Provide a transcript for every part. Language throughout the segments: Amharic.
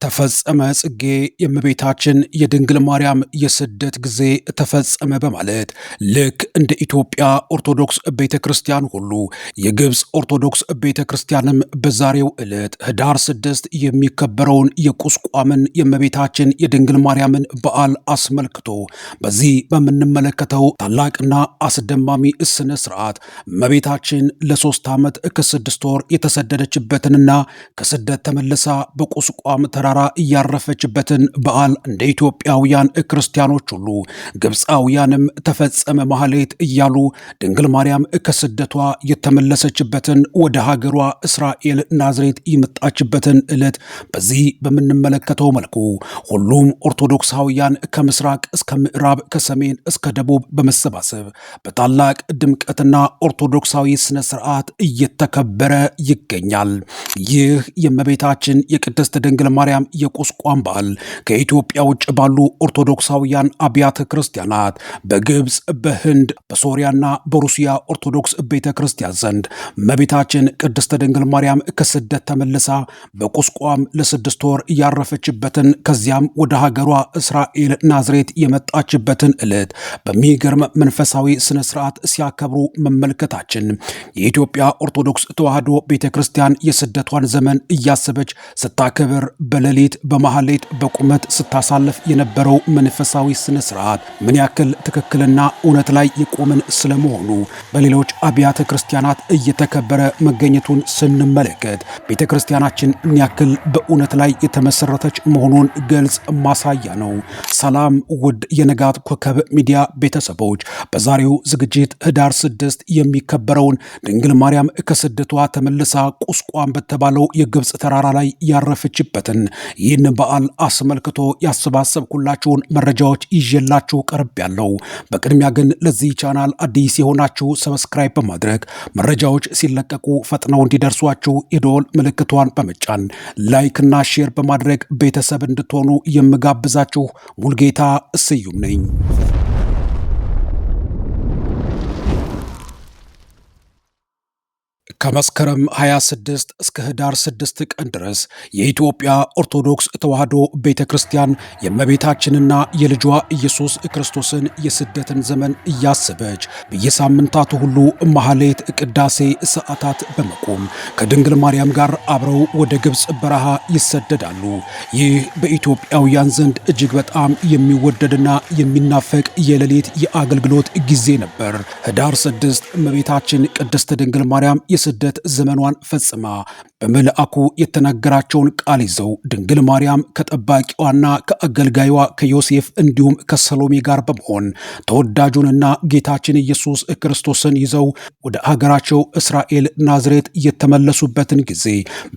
ተፈጸመ ጽጌ የእመቤታችን የድንግል ማርያም የስደት ጊዜ ተፈጸመ በማለት ልክ እንደ ኢትዮጵያ ኦርቶዶክስ ቤተክርስቲያን ሁሉ የግብፅ ኦርቶዶክስ ቤተክርስቲያንም በዛሬው ዕለት ህዳር 6 የሚከበረውን የቁስቋምን የእመቤታችን የድንግል ማርያምን በዓል አስመልክቶ በዚህ በምንመለከተው ታላቅና አስደማሚ ስነ ስርዓት እመቤታችን ለ3 ዓመት ከ6 ወር የተሰደደችበትንና ከስደት ተመልሳ በቁስቋም ተራራ እያረፈችበትን በዓል እንደ ኢትዮጵያውያን ክርስቲያኖች ሁሉ ግብፃውያንም ተፈጸመ ማህሌት እያሉ ድንግል ማርያም ከስደቷ የተመለሰችበትን ወደ ሀገሯ እስራኤል ናዝሬት የመጣችበትን ዕለት በዚህ በምንመለከተው መልኩ ሁሉም ኦርቶዶክሳውያን ከምስራቅ እስከ ምዕራብ ከሰሜን እስከ ደቡብ በመሰባሰብ በታላቅ ድምቀትና ኦርቶዶክሳዊ ስነ ስርዓት እየተከበረ ይገኛል። ይህ የእመቤታችን የቅድስት ድንግል ማርያም የቁስቋም በዓል ከኢትዮጵያ ውጭ ባሉ ኦርቶዶክሳውያን አብያተ ክርስቲያናት በግብፅ፣ በህንድ፣ በሶሪያና በሩሲያ ኦርቶዶክስ ቤተ ክርስቲያን ዘንድ እመቤታችን ቅድስት ድንግል ማርያም ከስደት ተመልሳ በቁስቋም ለ6 ወር ያረፈችበትን ከዚያም ወደ ሀገሯ እስራኤል ናዝሬት የመጣችበትን ዕለት በሚገርም መንፈሳዊ ስነ ስርዓት ሲያከብሩ መመልከታችን የኢትዮጵያ ኦርቶዶክስ ተዋሕዶ ቤተ ክርስቲያን የስደቷን ዘመን እያሰበች ስታከብር በሌሊት በመሐሌት በቁመት ስታሳልፍ የነበረው መንፈሳዊ ስነ ስርዓት ምን ያክል ትክክልና እውነት ላይ የቆምን ስለመሆኑ በሌሎች አብያተ ክርስቲያናት እየተከበረ መገኘቱን ስንመለከት ቤተ ክርስቲያናችን ምን ያክል በእውነት ላይ የተመሰረተች መሆኑን ግልጽ ማሳያ ነው። ሰላም ውድ የንጋት ኮከብ ሚዲያ ቤተሰቦች፣ በዛሬው ዝግጅት ህዳር 6 የሚከበረውን ድንግል ማርያም ከስደቷ ተመልሳ ቁስቋም በተባለው የግብፅ ተራራ ላይ ያረፈችበትን ይህን በዓል አስመልክቶ ያሰባሰብኩላችሁን መረጃዎች ይዤላችሁ ቀርቤያለሁ። በቅድሚያ ግን ለዚህ ቻናል አዲስ የሆናችሁ ሰብስክራይብ በማድረግ መረጃዎች ሲለቀቁ ፈጥነው እንዲደርሷችሁ የደወል ምልክቷን በመጫን ላይክና ሼር በማድረግ ቤተሰብ እንድትሆኑ የምጋብዛችሁ ሙልጌታ ስዩም ነኝ። ከመስከረም 26 እስከ ህዳር 6 ቀን ድረስ የኢትዮጵያ ኦርቶዶክስ ተዋሕዶ ቤተክርስቲያን የእመቤታችንና የልጇ ኢየሱስ ክርስቶስን የስደትን ዘመን እያሰበች በየሳምንታቱ ሁሉ ማህሌት፣ ቅዳሴ፣ ሰዓታት በመቆም ከድንግል ማርያም ጋር አብረው ወደ ግብፅ በረሃ ይሰደዳሉ። ይህ በኢትዮጵያውያን ዘንድ እጅግ በጣም የሚወደድና የሚናፈቅ የሌሊት የአገልግሎት ጊዜ ነበር። ህዳር 6 እመቤታችን ቅድስት ድንግል ማርያም የስደት ዘመኗን ፈጽማ በመልአኩ የተነገራቸውን ቃል ይዘው ድንግል ማርያም ከጠባቂዋና ከአገልጋይዋ ከዮሴፍ እንዲሁም ከሰሎሜ ጋር በመሆን ተወዳጁንና ጌታችን ኢየሱስ ክርስቶስን ይዘው ወደ አገራቸው እስራኤል ናዝሬት የተመለሱበትን ጊዜ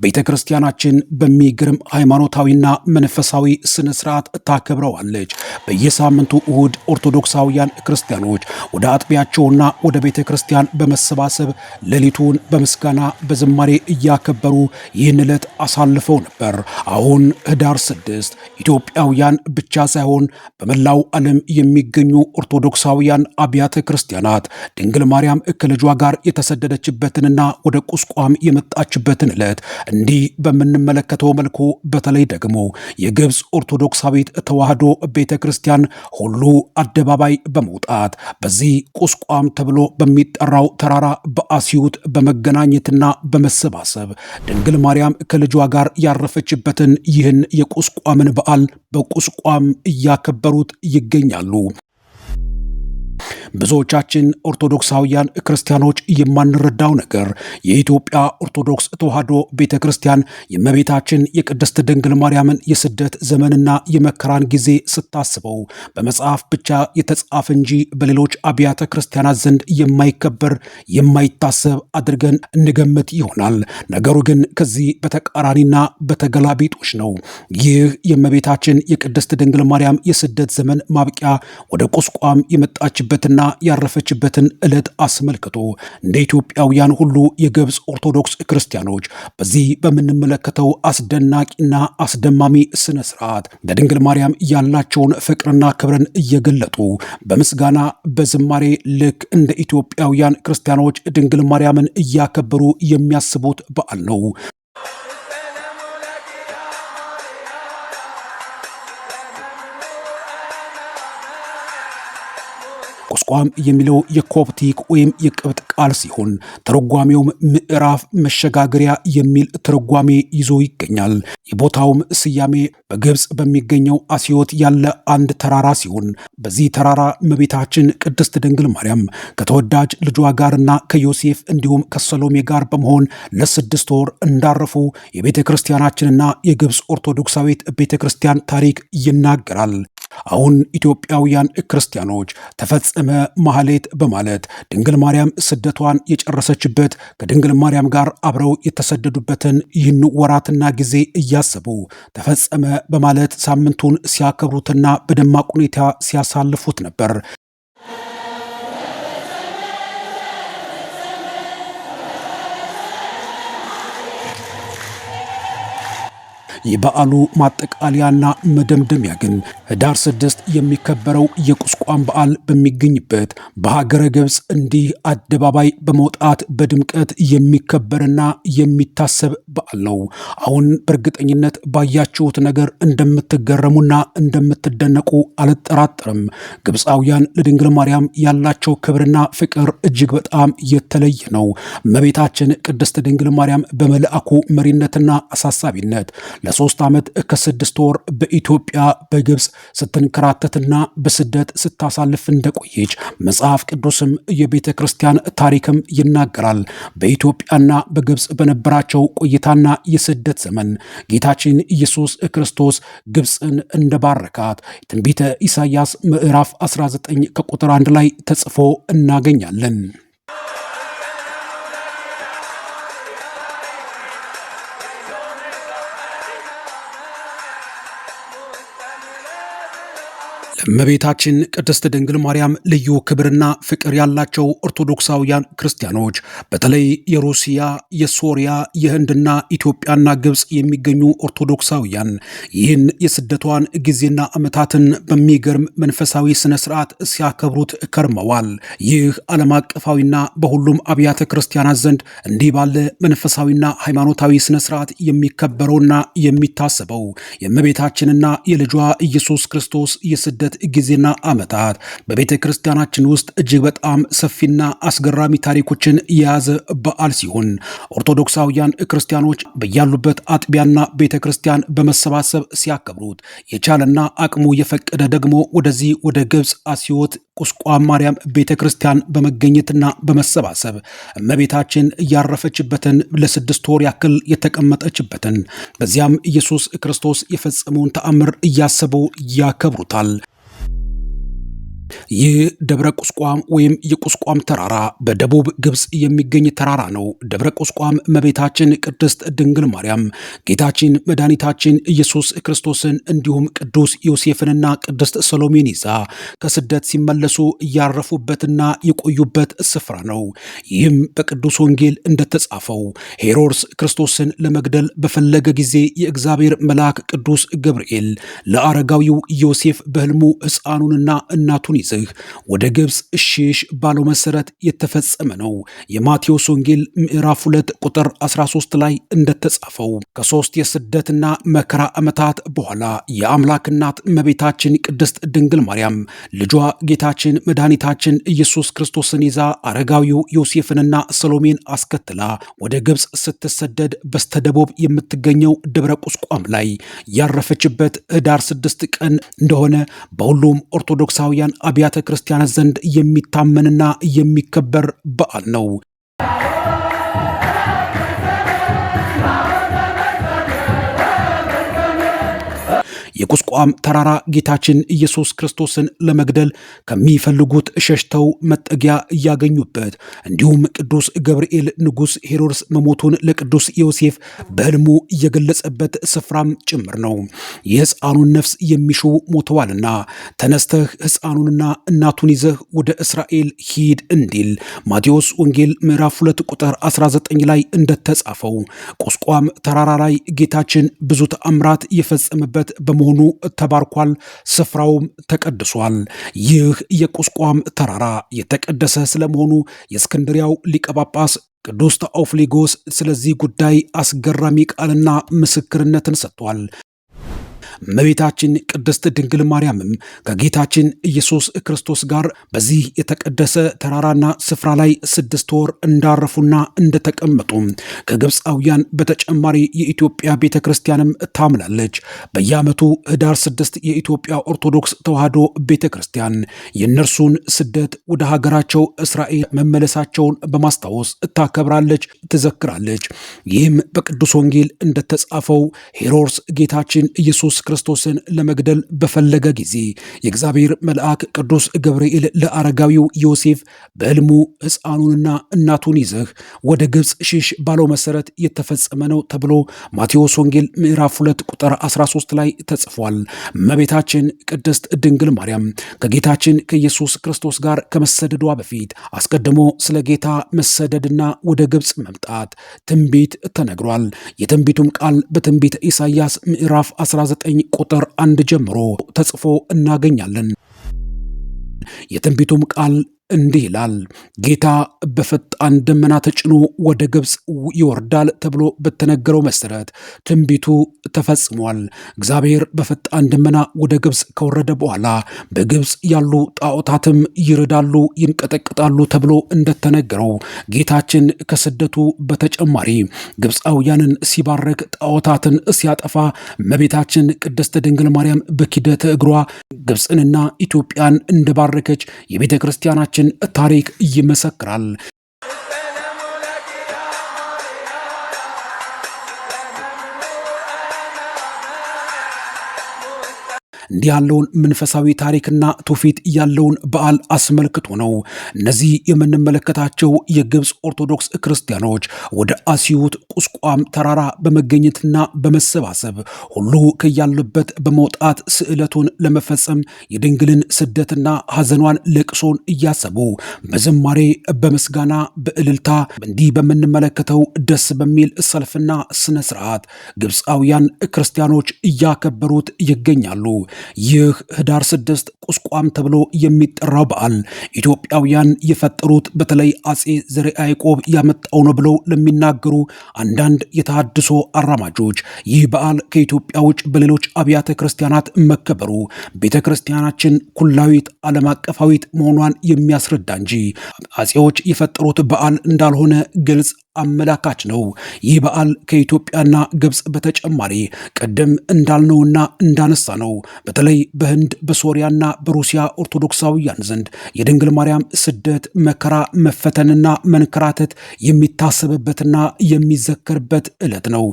ቤተ ክርስቲያናችን በሚገርም ሃይማኖታዊና መንፈሳዊ ስነ ስርዓት ታከብረዋለች። በየሳምንቱ እሁድ ኦርቶዶክሳውያን ክርስቲያኖች ወደ አጥቢያቸውና ወደ ቤተ ክርስቲያን በመሰባሰብ ሌሊቱን በምስጋና በዝማሬ እያከበሩ ይህን ዕለት አሳልፈው ነበር። አሁን ህዳር 6 ኢትዮጵያውያን ብቻ ሳይሆን በመላው ዓለም የሚገኙ ኦርቶዶክሳውያን አብያተ ክርስቲያናት ድንግል ማርያም ከልጇ ጋር የተሰደደችበትንና ወደ ቁስቋም የመጣችበትን ዕለት እንዲህ በምንመለከተው መልኩ በተለይ ደግሞ የግብፅ ኦርቶዶክሳዊት ተዋሕዶ ቤተ ክርስቲያን ሁሉ አደባባይ በመውጣት በዚህ ቁስቋም ተብሎ በሚጠራው ተራራ በአስዩት በመገናኘትና በመሰባሰብ ድንግል ማርያም ከልጇ ጋር ያረፈችበትን ይህን የቁስቋምን በዓል በቁስቋም እያከበሩት ይገኛሉ። ብዙዎቻችን ኦርቶዶክሳውያን ክርስቲያኖች የማንረዳው ነገር የኢትዮጵያ ኦርቶዶክስ ተዋሕዶ ቤተክርስቲያን የእመቤታችን የቅድስት ድንግል ማርያምን የስደት ዘመንና የመከራን ጊዜ ስታስበው በመጽሐፍ ብቻ የተጻፈ እንጂ በሌሎች አብያተ ክርስቲያናት ዘንድ የማይከበር የማይታሰብ አድርገን እንገምት ይሆናል። ነገሩ ግን ከዚህ በተቃራኒና በተገላቢጦሽ ነው። ይህ የእመቤታችን የቅድስት ድንግል ማርያም የስደት ዘመን ማብቂያ ወደ ቁስቋም የመጣችበትና ያረፈችበትን ዕለት አስመልክቶ እንደ ኢትዮጵያውያን ሁሉ የግብፅ ኦርቶዶክስ ክርስቲያኖች በዚህ በምንመለከተው አስደናቂና አስደማሚ ስነ ስርዓት ለድንግል ማርያም ያላቸውን ፍቅርና ክብርን እየገለጡ በምስጋና በዝማሬ ልክ እንደ ኢትዮጵያውያን ክርስቲያኖች ድንግል ማርያምን እያከበሩ የሚያስቡት በዓል ነው። ቁስቋም የሚለው የኮፕቲክ ወይም የቅብጥ ቃል ሲሆን ተረጓሚውም ምዕራፍ መሸጋገሪያ የሚል ትርጓሜ ይዞ ይገኛል። የቦታውም ስያሜ በግብፅ በሚገኘው አስዮት ያለ አንድ ተራራ ሲሆን በዚህ ተራራ እመቤታችን ቅድስት ድንግል ማርያም ከተወዳጅ ልጇ ጋርና ከዮሴፍ እንዲሁም ከሰሎሜ ጋር በመሆን ለ6 ወር እንዳረፉ የቤተ ክርስቲያናችንና የግብፅ ኦርቶዶክሳዊት ቤተ ክርስቲያን ታሪክ ይናገራል። አሁን ኢትዮጵያውያን ክርስቲያኖች ተፈጸመ ማህሌት በማለት ድንግል ማርያም ስደቷን የጨረሰችበት ከድንግል ማርያም ጋር አብረው የተሰደዱበትን ይህን ወራትና ጊዜ እያሰቡ ተፈጸመ በማለት ሳምንቱን ሲያከብሩትና በደማቅ ሁኔታ ሲያሳልፉት ነበር። የበዓሉ ማጠቃለያና መደምደሚያ ግን ህዳር 6 የሚከበረው የቁስቋም በዓል በሚገኝበት በሀገረ ግብፅ እንዲህ አደባባይ በመውጣት በድምቀት የሚከበርና የሚታሰብ በዓል ነው። አሁን በእርግጠኝነት ባያችሁት ነገር እንደምትገረሙና እንደምትደነቁ አልጠራጠርም። ግብፃውያን ለድንግል ማርያም ያላቸው ክብርና ፍቅር እጅግ በጣም የተለየ ነው። እመቤታችን ቅድስት ድንግል ማርያም በመልአኩ መሪነትና አሳሳቢነት ለ3 ዓመት ከ6 ወር በኢትዮጵያ በግብፅ ስትንከራተትና በስደት ስታሳልፍ እንደቆየች መጽሐፍ ቅዱስም የቤተ ክርስቲያን ታሪክም ይናገራል። በኢትዮጵያና በግብፅ በነበራቸው ቆይታና የስደት ዘመን ጌታችን ኢየሱስ ክርስቶስ ግብፅን እንደባረካት ትንቢተ ኢሳይያስ ምዕራፍ 19 ከቁጥር 1 ላይ ተጽፎ እናገኛለን። ለእመቤታችን ቅድስት ድንግል ማርያም ልዩ ክብርና ፍቅር ያላቸው ኦርቶዶክሳውያን ክርስቲያኖች በተለይ የሩሲያ፣ የሶሪያ፣ የህንድና ኢትዮጵያና ግብፅ የሚገኙ ኦርቶዶክሳውያን ይህን የስደቷን ጊዜና ዓመታትን በሚገርም መንፈሳዊ ስነ ስርዓት ሲያከብሩት ከርመዋል። ይህ ዓለም አቀፋዊና በሁሉም አብያተ ክርስቲያናት ዘንድ እንዲህ ባለ መንፈሳዊና ሃይማኖታዊ ስነ ስርዓት የሚከበረውና የሚታሰበው የእመቤታችንና የልጇ ኢየሱስ ክርስቶስ የስደት ጊዜና ዓመታት በቤተ ክርስቲያናችን ውስጥ እጅግ በጣም ሰፊና አስገራሚ ታሪኮችን የያዘ በዓል ሲሆን ኦርቶዶክሳውያን ክርስቲያኖች በያሉበት አጥቢያና ቤተ ክርስቲያን በመሰባሰብ ሲያከብሩት የቻለና አቅሙ የፈቀደ ደግሞ ወደዚህ ወደ ግብፅ አስዮት ቁስቋም ማርያም ቤተ ክርስቲያን በመገኘትና በመሰባሰብ እመቤታችን ያረፈችበትን ለ6 ወር ያክል የተቀመጠችበትን በዚያም ኢየሱስ ክርስቶስ የፈጸመውን ተአምር እያሰቡ ያከብሩታል። ይህ ደብረ ቁስቋም ወይም የቁስቋም ተራራ በደቡብ ግብፅ የሚገኝ ተራራ ነው። ደብረ ቁስቋም እመቤታችን ቅድስት ድንግል ማርያም ጌታችን መድኃኒታችን ኢየሱስ ክርስቶስን እንዲሁም ቅዱስ ዮሴፍንና ቅድስት ሰሎሜን ይዛ ከስደት ሲመለሱ ያረፉበትና የቆዩበት ስፍራ ነው። ይህም በቅዱስ ወንጌል እንደተጻፈው ሄሮድስ ክርስቶስን ለመግደል በፈለገ ጊዜ የእግዚአብሔር መልአክ ቅዱስ ገብርኤል ለአረጋዊው ዮሴፍ በሕልሙ ሕፃኑንና እናቱን ይዘህ ወደ ግብፅ እሽሽ ባለው መሰረት የተፈጸመ ነው። የማቴዎስ ወንጌል ምዕራፍ 2 ቁጥር 13 ላይ እንደተጻፈው ከ3 የስደትና መከራ ዓመታት በኋላ የአምላክ እናት እመቤታችን ቅድስት ድንግል ማርያም ልጇ ጌታችን መድኃኒታችን ኢየሱስ ክርስቶስን ይዛ አረጋዊው ዮሴፍንና ሰሎሜን አስከትላ ወደ ግብፅ ስትሰደድ በስተደቡብ የምትገኘው ደብረ ቁስቋም ላይ ያረፈችበት ህዳር 6 ቀን እንደሆነ በሁሉም ኦርቶዶክሳውያን አብያተ ክርስቲያናት ዘንድ የሚታመንና የሚከበር በዓል ነው። የቁስቋም ተራራ ጌታችን ኢየሱስ ክርስቶስን ለመግደል ከሚፈልጉት ሸሽተው መጠጊያ እያገኙበት እንዲሁም ቅዱስ ገብርኤል ንጉሥ ሄሮድስ መሞቱን ለቅዱስ ዮሴፍ በሕልሙ እየገለጸበት ስፍራም ጭምር ነው። የሕፃኑን ነፍስ የሚሹ ሞተዋልና ተነስተህ ሕፃኑንና እናቱን ይዘህ ወደ እስራኤል ሂድ እንዲል ማቴዎስ ወንጌል ምዕራፍ 2 ቁጥር 19 ላይ እንደተጻፈው ቁስቋም ተራራ ላይ ጌታችን ብዙ ተአምራት የፈጸመበት በመሆኑ ተባርኳል። ስፍራውም ተቀድሷል። ይህ የቁስቋም ተራራ የተቀደሰ ስለመሆኑ የእስክንድሪያው ሊቀ ጳጳስ ቅዱስ ቴዎፍሎጎስ ስለዚህ ጉዳይ አስገራሚ ቃልና ምስክርነትን ሰጥቷል። እመቤታችን ቅድስት ድንግል ማርያምም ከጌታችን ኢየሱስ ክርስቶስ ጋር በዚህ የተቀደሰ ተራራና ስፍራ ላይ 6 ወር እንዳረፉና እንደተቀመጡ ከግብፃውያን በተጨማሪ የኢትዮጵያ ቤተ ክርስቲያንም ታምናለች። በየዓመቱ ህዳር 6 የኢትዮጵያ ኦርቶዶክስ ተዋሕዶ ቤተ ክርስቲያን የእነርሱን ስደት ወደ ሀገራቸው እስራኤል መመለሳቸውን በማስታወስ ታከብራለች፣ ትዘክራለች። ይህም በቅዱስ ወንጌል እንደተጻፈው ሄሮድስ ጌታችን ኢየሱስ ክርስቶስን ለመግደል በፈለገ ጊዜ የእግዚአብሔር መልአክ ቅዱስ ገብርኤል ለአረጋዊው ዮሴፍ በሕልሙ ሕፃኑንና እናቱን ይዘህ ወደ ግብፅ ሽሽ ባለው መሰረት የተፈጸመ ነው ተብሎ ማቴዎስ ወንጌል ምዕራፍ 2 ቁጥር 13 ላይ ተጽፏል። እመቤታችን ቅድስት ድንግል ማርያም ከጌታችን ከኢየሱስ ክርስቶስ ጋር ከመሰደዷ በፊት አስቀድሞ ስለ ጌታ መሰደድና ወደ ግብፅ መምጣት ትንቢት ተነግሯል። የትንቢቱም ቃል በትንቢተ ኢሳይያስ ምዕራፍ 19 ቁጥር 1 ጀምሮ ተጽፎ እናገኛለን። የትንቢቱም ቃል እንዲህ ይላል። ጌታ በፈጣን ደመና ተጭኖ ወደ ግብፅ ይወርዳል ተብሎ በተነገረው መሰረት ትንቢቱ ተፈጽሟል። እግዚአብሔር በፈጣን ደመና ወደ ግብፅ ከወረደ በኋላ በግብፅ ያሉ ጣዖታትም ይርዳሉ፣ ይንቀጠቅጣሉ ተብሎ እንደተነገረው ጌታችን ከስደቱ በተጨማሪ ግብፃውያንን ሲባረክ፣ ጣዖታትን ሲያጠፋ እመቤታችን ቅድስት ድንግል ማርያም በኪደተ እግሯ ግብፅንና ኢትዮጵያን እንደባረከች የቤተ ክርስቲያናችን ታሪክ ይመሰክራል። እንዲህ ያለውን መንፈሳዊ ታሪክና ትውፊት ያለውን በዓል አስመልክቶ ነው እነዚህ የምንመለከታቸው የግብፅ ኦርቶዶክስ ክርስቲያኖች ወደ አስዩት ቁስቋም ተራራ በመገኘትና በመሰባሰብ ሁሉ ከያሉበት በመውጣት ስዕለቱን ለመፈጸም የድንግልን ስደትና ሐዘኗን ለቅሶን እያሰቡ በዝማሬ በምስጋና በእልልታ እንዲህ በምንመለከተው ደስ በሚል ሰልፍና ስነ ስርዓት ግብፃውያን ክርስቲያኖች እያከበሩት ይገኛሉ። ይህ ህዳር 6 ቁስቋም ተብሎ የሚጠራው በዓል ኢትዮጵያውያን የፈጠሩት በተለይ አጼ ዘርዓ ያዕቆብ ያመጣው ነው ብለው ለሚናገሩ አንዳንድ የተሐድሶ አራማጆች ይህ በዓል ከኢትዮጵያ ውጭ በሌሎች አብያተ ክርስቲያናት መከበሩ ቤተ ክርስቲያናችን ኩላዊት ዓለም አቀፋዊት መሆኗን የሚያስረዳ እንጂ አጼዎች የፈጠሩት በዓል እንዳልሆነ ግልጽ አመላካች ነው። ይህ በዓል ከኢትዮጵያና ግብፅ በተጨማሪ ቀደም እንዳልነውና እንዳነሳ ነው በተለይ በህንድ በሶሪያና በሩሲያ ኦርቶዶክሳውያን ዘንድ የድንግል ማርያም ስደት፣ መከራ፣ መፈተንና መንከራተት የሚታሰብበትና የሚዘከርበት ዕለት ነው።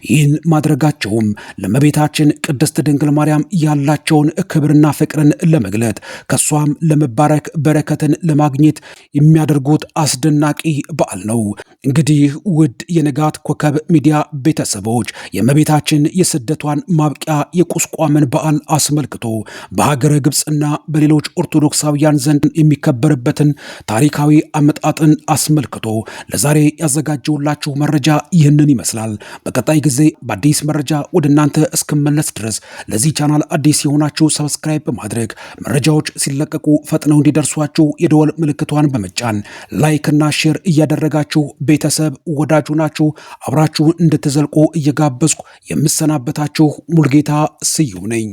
ይህን ማድረጋቸውም ለእመቤታችን ቅድስት ድንግል ማርያም ያላቸውን ክብርና ፍቅርን ለመግለጥ ከሷም ለመባረክ በረከትን ለማግኘት የሚያደርጉት አስደናቂ በዓል ነው። እንግዲህ ውድ የንጋት ኮከብ ሚዲያ ቤተሰቦች የእመቤታችን የስደቷን ማብቂያ የቁስቋምን በዓል አስመልክቶ በሀገረ ግብፅና በሌሎች ኦርቶዶክሳውያን ዘንድ የሚከበርበትን ታሪካዊ አመጣጥን አስመልክቶ ለዛሬ ያዘጋጀውላችሁ መረጃ ይህንን ይመስላል። በቀጣይ ጊዜ በአዲስ መረጃ ወደ እናንተ እስክመለስ ድረስ ለዚህ ቻናል አዲስ የሆናችሁ ሰብስክራይብ በማድረግ መረጃዎች ሲለቀቁ ፈጥነው እንዲደርሷችሁ የደወል ምልክቷን በመጫን ላይክ እና ሼር እያደረጋችሁ ቤተሰብ ወዳጁ ናችሁ አብራችሁ እንድትዘልቁ እየጋበዝኩ የምሰናበታችሁ ሙልጌታ ስዩም ነኝ።